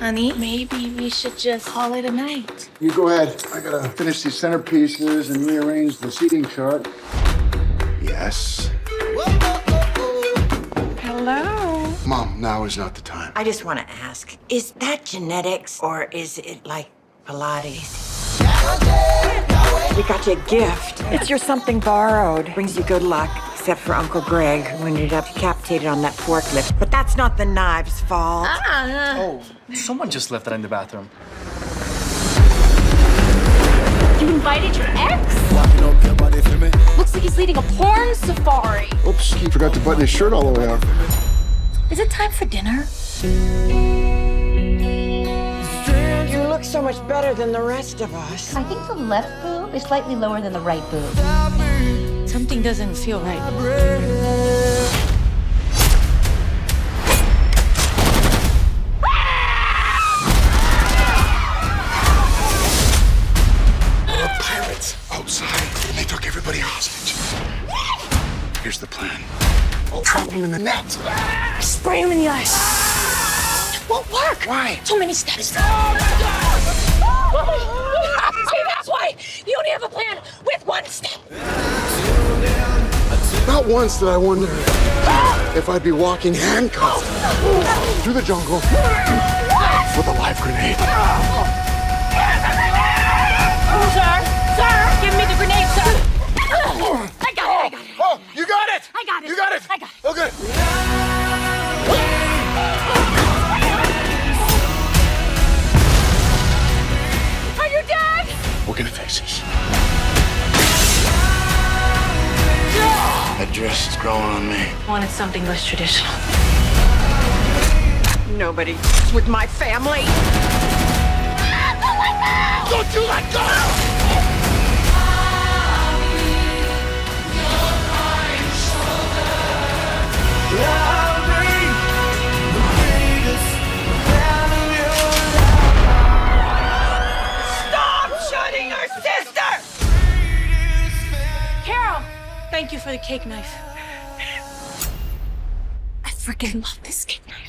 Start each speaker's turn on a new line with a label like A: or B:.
A: Honey, maybe we should just call it a night.
B: You go ahead. I gotta finish these centerpieces and rearrange the seating chart. Yes.
A: Hello.
B: Mom, now is not the time.
C: I just want to ask, is that genetics or is it like Pilates? We got you a gift. It's your something borrowed. Brings you good luck, except for Uncle Greg, who ended up decapitated on that forklift. But that's not the knives' fault.
D: Oh, someone just left that in the bathroom.
A: You invited your ex? Looks like he's leading a porn safari.
B: Oops, he forgot to button his shirt all the way up.
A: Is it time for dinner?
C: You look so much better than the rest of us.
E: I think the left boob is slightly lower than the right boob.
A: Something doesn't feel right.
B: There are pirates outside, and they took everybody hostage. Here's the plan. I'll trap them in the net.
A: Spray him in the eyes. It won't work.
B: Why?
A: Too many steps. See, that's why you only have a plan with one step.
B: Not once did I wonder if I'd be walking handcuffed through the jungle with a live grenade.
A: Sir, give me the grenade, sir. I got it.
B: Oh, you got it!
A: I got it.
B: You got it!
A: I got it.
B: Okay.
A: Are you dead?
B: We're gonna fix this. That dress is growing on me.
A: Wanted something less traditional.
C: Nobody with my family.
B: Don't you let go!
C: Stop shooting your sister!
A: Carol, thank you for the cake knife. I freaking love this cake knife.